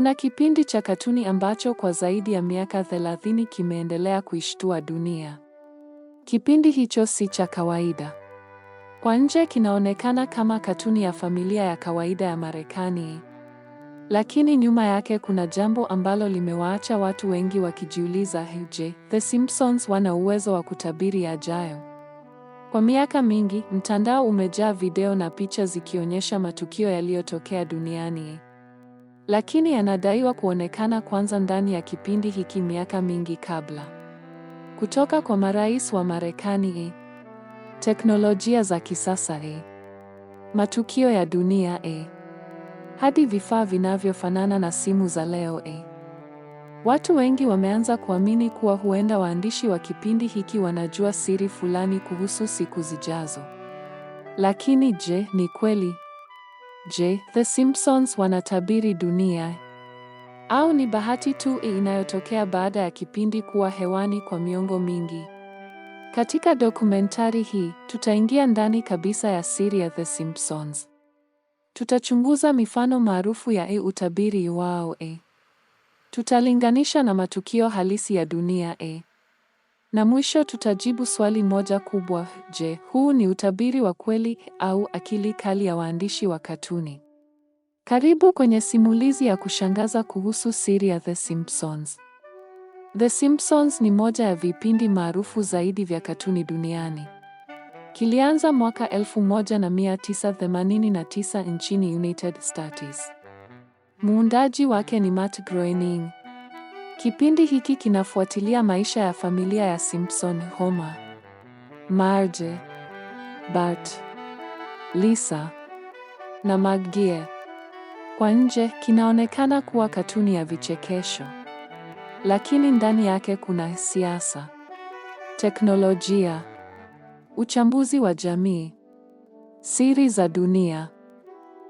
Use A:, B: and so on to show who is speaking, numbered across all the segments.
A: Kuna kipindi cha katuni ambacho kwa zaidi ya miaka 30 kimeendelea kuishtua dunia. Kipindi hicho si cha kawaida. Kwa nje kinaonekana kama katuni ya familia ya kawaida ya Marekani. Lakini nyuma yake kuna jambo ambalo limewaacha watu wengi wakijiuliza, je, The Simpsons wana uwezo wa kutabiri yajayo? Kwa miaka mingi, mtandao umejaa video na picha zikionyesha matukio yaliyotokea duniani. Lakini yanadaiwa kuonekana kwanza ndani ya kipindi hiki miaka mingi kabla. Kutoka kwa marais wa Marekani, teknolojia za kisasa, matukio ya dunia, hadi vifaa vinavyofanana na simu za leo. Watu wengi wameanza kuamini kuwa huenda waandishi wa kipindi hiki wanajua siri fulani kuhusu siku zijazo. Lakini je, ni kweli? Je, The Simpsons wanatabiri dunia? Au ni bahati tu inayotokea baada ya kipindi kuwa hewani kwa miongo mingi? Katika dokumentari hii, tutaingia ndani kabisa ya siri ya The Simpsons. Tutachunguza mifano maarufu ya utabiri wao. Tutalinganisha na matukio halisi ya dunia. Na mwisho tutajibu swali moja kubwa, je, huu ni utabiri wa kweli au akili kali ya waandishi wa katuni? Karibu kwenye simulizi ya kushangaza kuhusu siri ya The Simpsons. The Simpsons ni moja ya vipindi maarufu zaidi vya katuni duniani. Kilianza mwaka 1989 nchini United States. Muundaji wake ni Matt Groening. Kipindi hiki kinafuatilia maisha ya familia ya Simpson: Homer, Marge, Bart, Lisa na Maggie. Kwa nje kinaonekana kuwa katuni ya vichekesho, lakini ndani yake kuna siasa, teknolojia, uchambuzi wa jamii, siri za dunia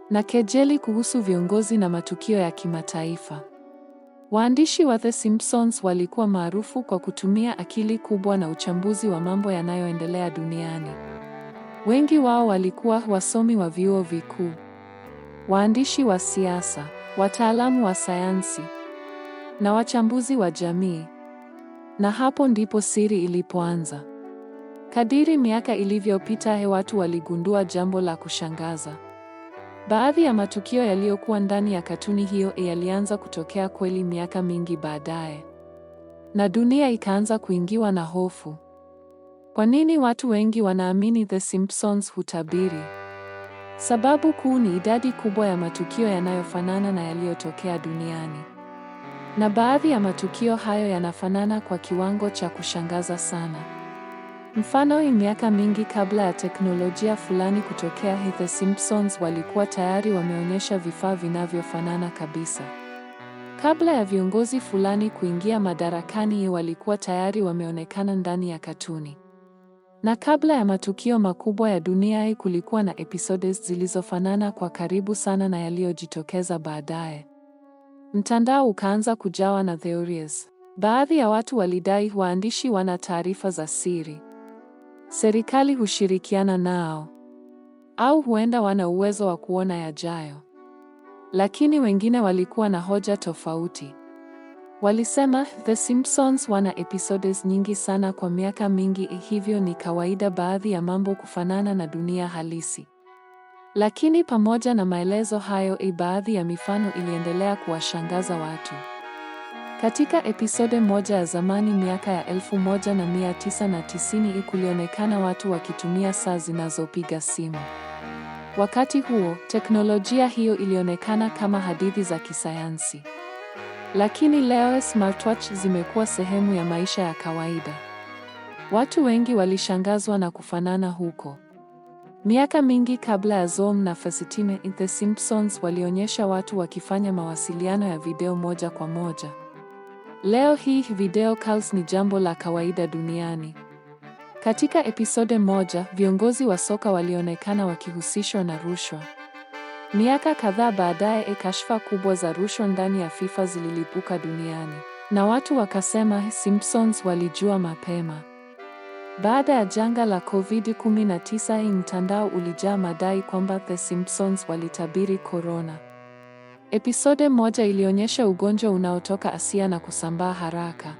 A: na kejeli kuhusu viongozi na matukio ya kimataifa. Waandishi wa The Simpsons walikuwa maarufu kwa kutumia akili kubwa na uchambuzi wa mambo yanayoendelea duniani. Wengi wao walikuwa wasomi wa vyuo vikuu, waandishi wa siasa, wataalamu wa sayansi na wachambuzi wa jamii. Na hapo ndipo siri ilipoanza. Kadiri miaka ilivyopita, watu waligundua jambo la kushangaza. Baadhi ya matukio yaliyokuwa ndani ya katuni hiyo yalianza kutokea kweli miaka mingi baadaye. Na dunia ikaanza kuingiwa na hofu. Kwa nini watu wengi wanaamini The Simpsons hutabiri? Sababu kuu ni idadi kubwa ya matukio yanayofanana na yaliyotokea duniani. Na baadhi ya matukio hayo yanafanana kwa kiwango cha kushangaza sana. Mfano, miaka mingi kabla ya teknolojia fulani kutokea, The Simpsons walikuwa tayari wameonyesha vifaa vinavyofanana kabisa. Kabla ya viongozi fulani kuingia madarakani, walikuwa tayari wameonekana ndani ya katuni. Na kabla ya matukio makubwa ya dunia, kulikuwa na episodes zilizofanana kwa karibu sana na yaliyojitokeza baadaye. Mtandao ukaanza kujawa na theories. Baadhi ya watu walidai waandishi wana taarifa za siri, serikali hushirikiana nao, au huenda wana uwezo wa kuona yajayo. Lakini wengine walikuwa na hoja tofauti. Walisema The Simpsons wana episodes nyingi sana kwa miaka mingi, hivyo ni kawaida baadhi ya mambo kufanana na dunia halisi. Lakini pamoja na maelezo hayo, baadhi ya mifano iliendelea kuwashangaza watu. Katika episode moja ya zamani miaka ya 1990, kulionekana watu wakitumia saa zinazopiga simu. Wakati huo, teknolojia hiyo ilionekana kama hadithi za kisayansi. Lakini leo smartwatch zimekuwa sehemu ya maisha ya kawaida. Watu wengi walishangazwa na kufanana huko. Miaka mingi kabla ya Zoom na FaceTime, The Simpsons walionyesha watu wakifanya mawasiliano ya video moja kwa moja. Leo hii video calls ni jambo la kawaida duniani. Katika episode moja, viongozi wa soka walionekana wakihusishwa na rushwa. Miaka kadhaa baadaye, kashfa kubwa za rushwa ndani ya FIFA zililipuka duniani. Na watu wakasema Simpsons walijua mapema. Baada ya janga la COVID-19, mtandao ulijaa madai kwamba The Simpsons walitabiri corona. Episode moja ilionyesha ugonjwa unaotoka Asia na kusambaa haraka.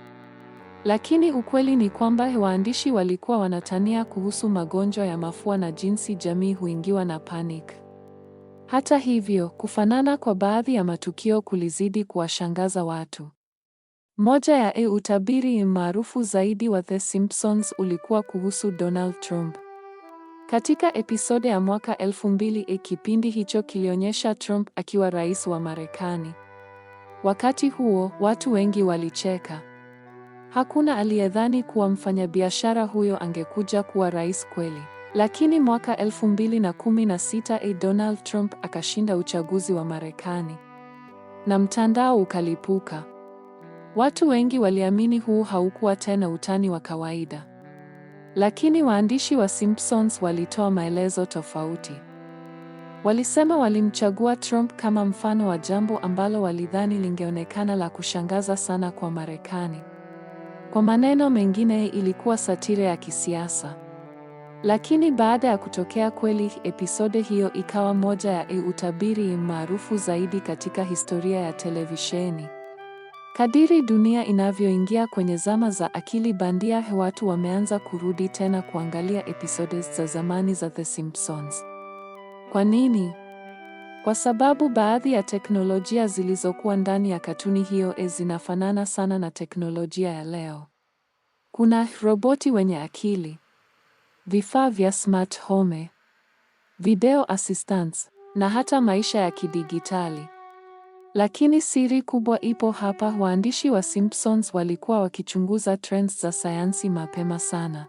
A: Lakini ukweli ni kwamba waandishi walikuwa wanatania kuhusu magonjwa ya mafua na jinsi jamii huingiwa na panic. Hata hivyo, kufanana kwa baadhi ya matukio kulizidi kuwashangaza watu. Moja ya utabiri maarufu zaidi wa The Simpsons ulikuwa kuhusu Donald Trump. Katika episode ya mwaka 2000, kipindi hicho kilionyesha Trump akiwa rais wa Marekani. Wakati huo, watu wengi walicheka. Hakuna aliyedhani kuwa mfanyabiashara huyo angekuja kuwa rais kweli. Lakini mwaka 2016, Donald Trump akashinda uchaguzi wa Marekani. Na mtandao ukalipuka. Watu wengi waliamini huu haukuwa tena utani wa kawaida. Lakini waandishi wa Simpsons walitoa maelezo tofauti. Walisema walimchagua Trump kama mfano wa jambo ambalo walidhani lingeonekana la kushangaza sana kwa Marekani. Kwa maneno mengine, ilikuwa satire ya kisiasa. Lakini baada ya kutokea kweli, episode hiyo ikawa moja ya utabiri maarufu zaidi katika historia ya televisheni. Kadiri dunia inavyoingia kwenye zama za akili bandia, watu wameanza kurudi tena kuangalia episodes za zamani za The Simpsons. Kwa nini? Kwa sababu baadhi ya teknolojia zilizokuwa ndani ya katuni hiyo zinafanana sana na teknolojia ya leo. Kuna roboti wenye akili, vifaa vya smart home, video assistants, na hata maisha ya kidigitali. Lakini siri kubwa ipo hapa: waandishi wa Simpsons walikuwa wakichunguza trends za sayansi mapema sana.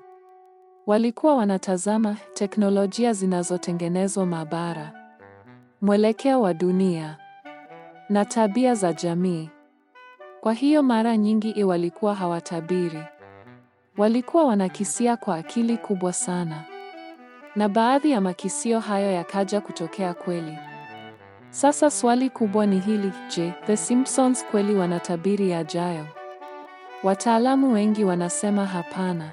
A: Walikuwa wanatazama teknolojia zinazotengenezwa maabara, mwelekeo wa dunia, na tabia za jamii. Kwa hiyo mara nyingi walikuwa hawatabiri. Walikuwa wanakisia kwa akili kubwa sana. Na baadhi ya makisio hayo yakaja kutokea kweli. Sasa swali kubwa ni hili: je, The Simpsons kweli wanatabiri yajayo? Wataalamu wengi wanasema hapana.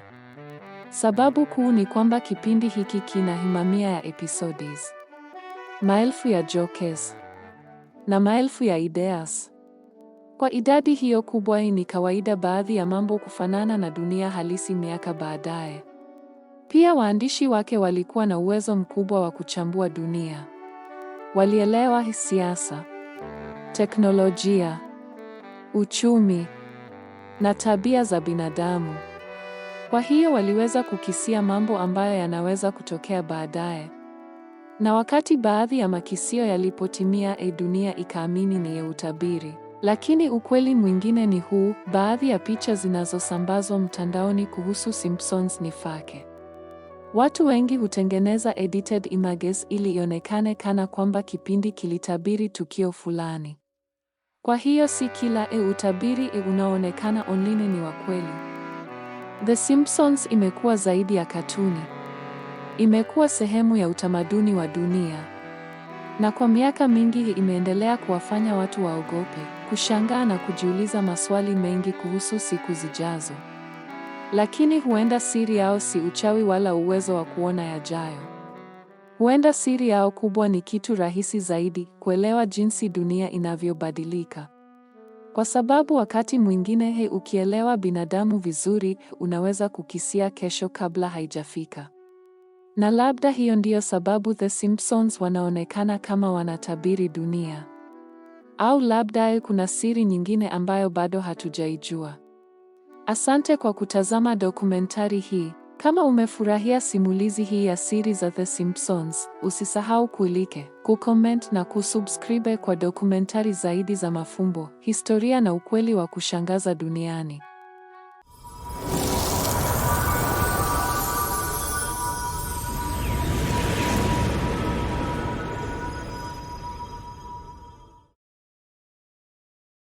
A: Sababu kuu ni kwamba kipindi hiki kina mamia ya episodes, maelfu ya jokes, na maelfu ya ideas. Kwa idadi hiyo kubwa, ni kawaida baadhi ya mambo kufanana na dunia halisi miaka baadaye. Pia waandishi wake walikuwa na uwezo mkubwa wa kuchambua dunia. Walielewa siasa, teknolojia, uchumi, na tabia za binadamu. Kwa hiyo waliweza kukisia mambo ambayo yanaweza kutokea baadaye. Na wakati baadhi ya makisio yalipotimia, dunia ikaamini ni utabiri. Lakini ukweli mwingine ni huu: baadhi ya picha zinazosambazwa mtandaoni kuhusu Simpsons ni fake. Watu wengi hutengeneza edited images ili ionekane kana kwamba kipindi kilitabiri tukio fulani. Kwa hiyo si kila utabiri unaoonekana online ni wa kweli. The Simpsons imekuwa zaidi ya katuni. Imekuwa sehemu ya utamaduni wa dunia. Na kwa miaka mingi imeendelea kuwafanya watu waogope, kushangaa na kujiuliza maswali mengi kuhusu siku zijazo. Lakini huenda siri yao si uchawi wala uwezo wa kuona yajayo. Huenda siri yao kubwa ni kitu rahisi zaidi: kuelewa jinsi dunia inavyobadilika. Kwa sababu wakati mwingine, ukielewa binadamu vizuri, unaweza kukisia kesho kabla haijafika. Na labda hiyo ndiyo sababu The Simpsons wanaonekana kama wanatabiri dunia. Au labda kuna siri nyingine ambayo bado hatujaijua. Asante kwa kutazama dokumentari hii. Kama umefurahia simulizi hii ya siri za The Simpsons, usisahau kulike, kucomment na kusubscribe kwa dokumentari zaidi za mafumbo, historia na ukweli wa kushangaza duniani.